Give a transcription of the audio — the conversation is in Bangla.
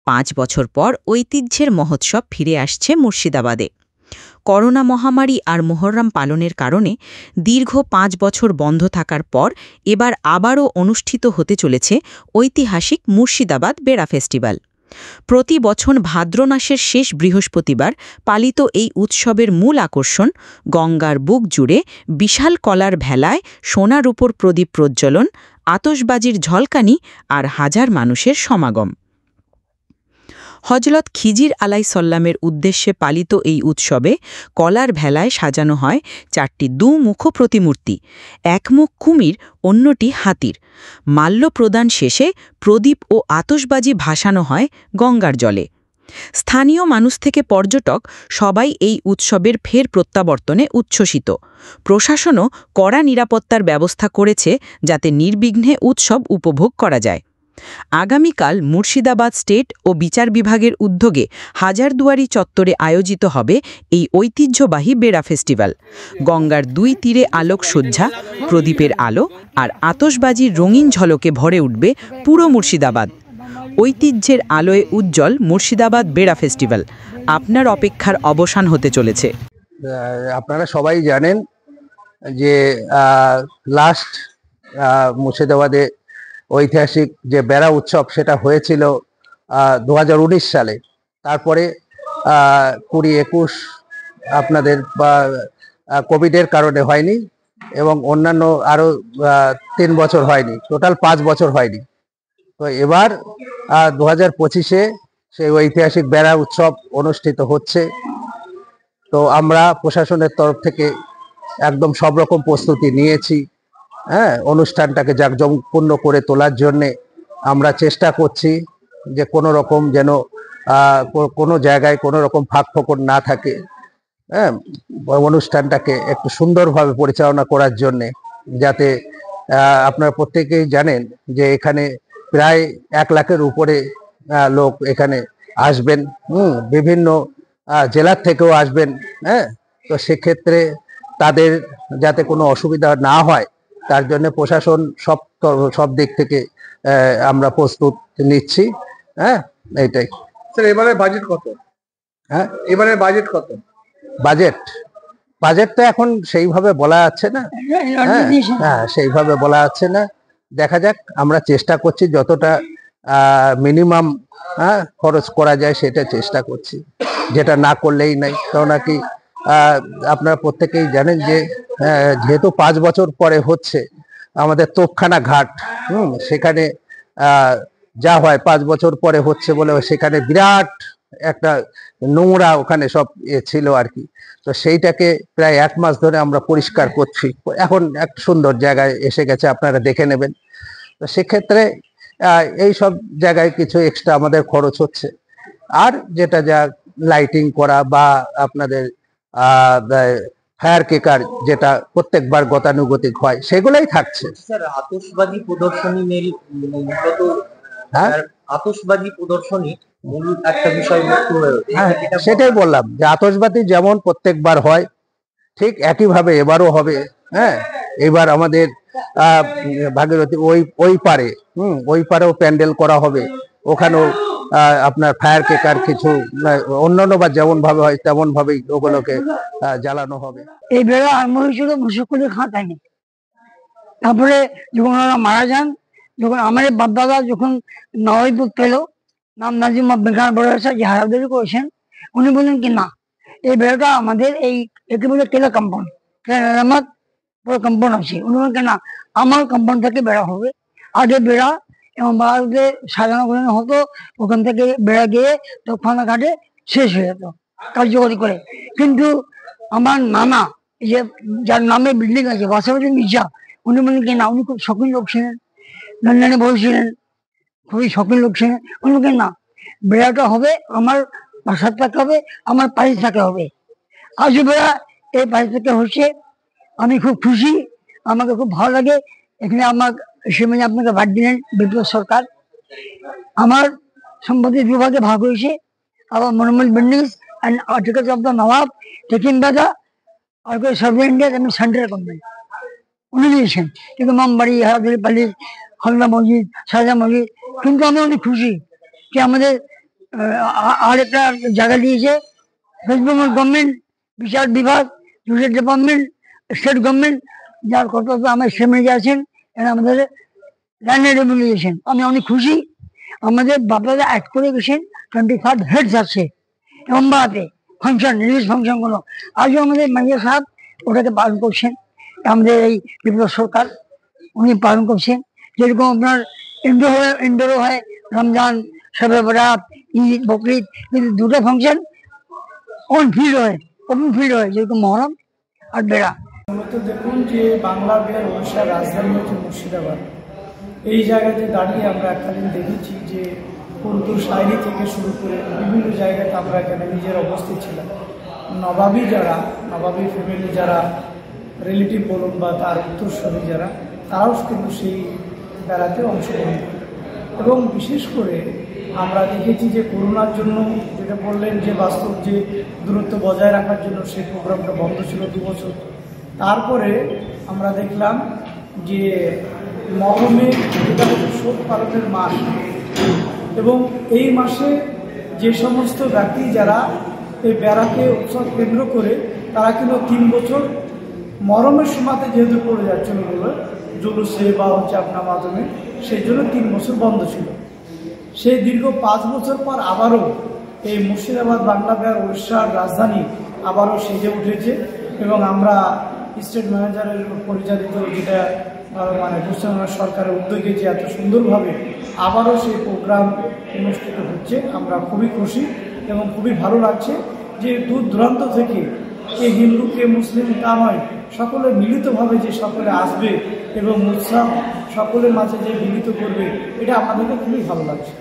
5 বছর পর ঐতিহ্যের মহোৎসব ফিরে আসছে মুর্শিদাবাদে। করোনা মহামারী আর মুহররম পালনের কারণে দীর্ঘ 5 বছর বন্ধ থাকার পর এবার আবারও অনুষ্ঠিত হতে চলেছে ঐতিহাসিক মুর্শিদাবাদ বেড়া ফেস্টিভ্যাল। প্রতি বছর ভাদ্র মাসের শেষ বৃহস্পতিবার পালিত এই উৎসবের মূল আকর্ষণ গঙ্গার বুক জুড়ে বিশাল কলার ভেলায় সোনার উপর প্রদীপ প্রজ্বলন, আতশবাজির ঝলকানি আর হাজার মানুষের সমাগম। হজরত খিজির আলাইসাল্লামের উদ্দেশ্যে পালিত এই উৎসবে কলার ভেলায় সাজানো হয় 4টি দুমুখ প্রতিমূর্তি, এক মুখ কুমির, অন্যটি হাতির। মাল্য প্রদান শেষে প্রদীপ ও আতশবাজি ভাসানো হয় গঙ্গার জলে। স্থানীয় মানুষ থেকে পর্যটক সবাই এই উৎসবের ফের প্রত্যাবর্তনে উচ্ছ্বসিত। প্রশাসনও কড়া নিরাপত্তার ব্যবস্থা করেছে যাতে নির্বিঘ্নে উৎসব উপভোগ করা যায়। আগামীকাল মুর্শিদাবাদ স্টেট ও বিচার বিভাগের উদ্যোগে হাজারদুয়ারি চত্বরে আয়োজিত হবে এই ঐতিহ্যবাহী বেড়া ফেস্টিভ্যাল। গঙ্গার 2 তীরে আলোকসজ্জা, প্রদীপের আলো আর আতশবাজির রঙিন ঝলকে ভরে উঠবে পুরো মুর্শিদাবাদ। ঐতিহ্যের আলোয় উজ্জ্বল মুর্শিদাবাদ বেড়া ফেস্টিভ্যাল আপনার অপেক্ষার অবসান হতে চলেছে। আপনারা সবাই জানেন যে লাস্ট মুর্শিদাবাদে ঐতিহাসিক যে বেড়া উৎসব সেটা হয়েছিল 2019 সালে। তারপরে 20-21 আপনাদের কোভিডের কারণে হয়নি এবং অন্যান্য আরো 3 বছর হয়নি, টোটাল 5 বছর হয়নি। তো এবার 2025-এ সেই ঐতিহাসিক বেড়া উৎসব অনুষ্ঠিত হচ্ছে। তো আমরা প্রশাসনের তরফ থেকে একদম সব রকম প্রস্তুতি নিয়েছি। অনুষ্ঠানটাকে জাঁকজমকপূর্ণ করে তোলার জন্য আমরা চেষ্টা করছি যে কোনো রকম যেন কোনো জায়গায় কোনো রকম ফাঁক ফোকর না থাকে। অনুষ্ঠানটাকে একটু সুন্দরভাবে পরিচালনা করার জন্য, যাতে আপনারা প্রত্যেকেই জানেন যে এখানে প্রায় 1 লাখের উপরে লোক এখানে আসবেন, বিভিন্ন জেলার থেকেও আসবেন। তো সেক্ষেত্রে তাদের যাতে কোনো অসুবিধা না হয় তার জন্য প্রশাসন সব দিক থেকে আমরা প্রস্তুত নিচ্ছি। এইটাই। স্যার, এবারে বাজেট কত? এবারে বাজেট কত? বাজেট তো এখন সেইভাবে বলা যাচ্ছে না। সেইভাবে বলা যাচ্ছে না। দেখা যাক, আমরা চেষ্টা করছি যতটা মিনিমাম খরচ করা যায় সেটা চেষ্টা করছি, যেটা না করলেই নাই। কেননা কি আপনারা প্রত্যেকেই জানেন যে যেহেতু 5 বছর পরে হচ্ছে আমাদের তোপখানা ঘাট, সেখানে যা হয় 5 বছর পরে হচ্ছে বলে সেখানে বিরাট একটা নোংরা ওখানে সব ছিল আর কি। তো সেইটাকে প্রায় 1 মাস ধরে আমরা পরিষ্কার করছি। এখন এক সুন্দর জায়গায় এসে গেছে, আপনারা দেখে নেবেন। তো সেক্ষেত্রে এই সব জায়গায় কিছু এক্সট্রা আমাদের খরচ হচ্ছে। আর যেটা যা লাইটিং করা বা আপনাদের ফায়ার কেকার যেটা প্রত্যেকবার গতানুগতিক হয় সেগুলোই থাকছে। স্যার, আতশবাজি প্রদর্শনী মূলত আতশবাজি প্রদর্শনী মূল একটা বিষয়বস্তু হয়ে ওঠে। সেটাই বললাম যে আতশবাজি যেমন প্রত্যেকবার হয় ঠিক একইভাবে এবারও হবে। এবার আমাদের ভাগীরথী ওই পারেও প্যান্ডেল করা হবে। ওখানেও আপনার ফায়ার কেকার কিছু অন্যান্য বা যেমন ভাবে হয় তেমন ভাবেই ওগুলোকে জ্বালানো হবে। এই বেড়া আরম্ভ হয়েছিল মুশফিকুলের খাতায়। তারপরে যখন ওরা মারা যান, যখন আমার বাপদাদা যখন নবাবপুর পেল, নাম নাজিম বেকার বড় যে হারাদারি করেছেন, উনি বললেন কি না, এই বেড়াটা আমাদের একে বলে কেলা কম্পাউন্ড, কেরামত পুরো কম্পাউন্ড আছে। উনি বললেন না, আমার কম্পাউন্ড থেকে বেড়া হবে। আগে বেড়া এবং বাড়িতে সাজানো গোছানো হতো, ওখান থেকে বেড়া গিয়ে তোপখানা ঘাটে শেষ হয়ে যেত কার্যকরী করে। কিন্তু আমার নানা, যে যার নামে বিল্ডিং আছে বাসাবাড়ি মির্জা, উনি বললেন কি না, উনি খুব শৌখিন লোক ছিলেন, লন্ডনে বসেছিলেন, খুবই শৌখিন লোক ছিলেন। উনি বললেন না, বেড়াটা হবে আমার বাসার থাকে হবে, আমার পাশে থাকে হবে। আজও বেড়া এই পাশে থেকে হচ্ছে, আমি খুব খুশি, আমাকে খুব ভালো লাগে। এখানে আমার সেখানে আপনাকে ভাট দিলেন বিপ্লব সরকার। আমার সম্পত্তি 2 ভাগে ভাগ হয়েছে। আবার monument buildings and articles of the nawab taking by the survey India এবং সেন্ট্রাল গভর্নমেন্ট, উনি দিয়েছেন। কিন্তু মামবাড়ি, হারাদারি পালি, হলদা মসজিদ, সাজা মসজিদ। কিন্তু আমি অনেক খুশি যে আমাদের আর একটা জায়গা দিয়েছে ওয়েস্ট বেঙ্গল গভর্নমেন্ট, বিচার বিভাগ, জুডিশিয়াল ডিপার্টমেন্ট, স্টেট গভর্নমেন্ট, যার কর্তব্য আমার সেমিনারে আছেন, এরা আমাদের ল্যান্ড রেভেলিউশন। আমি অনেক খুশি, আমাদের বাবারা অ্যাড করে গেছেন 25 হেডস আছে এমবাতে ফাংশন, রিলিজ ফাংশনগুলো আজও আমাদের মাইয়া সাহেব ওটাকে পালন করছেন। আমাদের এই বিপ্লব সরকার উনি পালন করছেন। যেরকম আপনার ইন্ডোরও হয় রমজান, শবে বরাত, ঈদ, বকরিদ, কিন্তু দুটো ফাংশন অন ফিল্ড হয়, ওপেন ফিল্ড হয়, যেরকম মহরম আর বেড়া। মূলত দেখুন যে বাংলা বিহার ওড়িশার রাজধানী হচ্ছে মুর্শিদাবাদ। এই জায়গাতে দাঁড়িয়ে আমরা একদিন দেখেছি যে উর্দু শায়রি থেকে শুরু করে বিভিন্ন জায়গাতে আমরা এখানে নিজের অবস্থিত ছিলাম। নবাবী ফ্যামিলি যারা রিলেটিভ বলুন বা তার উত্তরসূরি যারা, তারাও কিন্তু সেই বেড়াতে অংশগ্রহণ করে। এবং বিশেষ করে আমরা দেখেছি যে করোনার জন্য যেটা বললেন যে বাস্তব যে দূরত্ব বজায় রাখার জন্য সেই প্রোগ্রামটা বন্ধ ছিল 2 বছর। তারপরে আমরা দেখলাম যে মহরমে এটা হচ্ছে শোক পালনের মাস, এবং এই মাসে যে সমস্ত ব্যক্তি যারা এই বেড়াকে উৎসব কেন্দ্র করে তারা কিন্তু 3 বছর মহরমের সময়তে যেহেতু পড়ে যাচ্ছিল বলে জুলুসে বা হচ্ছে আপনার মাধ্যমে, সেই জন্য 3 বছর বন্ধ ছিল। সেই দীর্ঘ 5 বছর পর আবারও এই মুর্শিদাবাদ বাংলা বিহার ওড়িশার রাজধানী আবারও সেজে উঠেছে, এবং আমরা স্টেট ম্যানেজারের পরিচালিত যেটা মানে পশ্চিমবঙ্গ সরকারের উদ্যোগে যে এত সুন্দরভাবে আবারও সেই প্রোগ্রাম অনুষ্ঠিত হচ্ছে, আমরা খুবই খুশি এবং খুবই ভালো লাগছে যে দূর দূরান্ত থেকে কে হিন্দু কে মুসলিম তা নয়, সকলে মিলিতভাবে যে সকলে আসবে এবং উৎসব সকলের মাঝে যে মিলিত করবে, এটা আমাদেরকে খুবই ভালো লাগছে।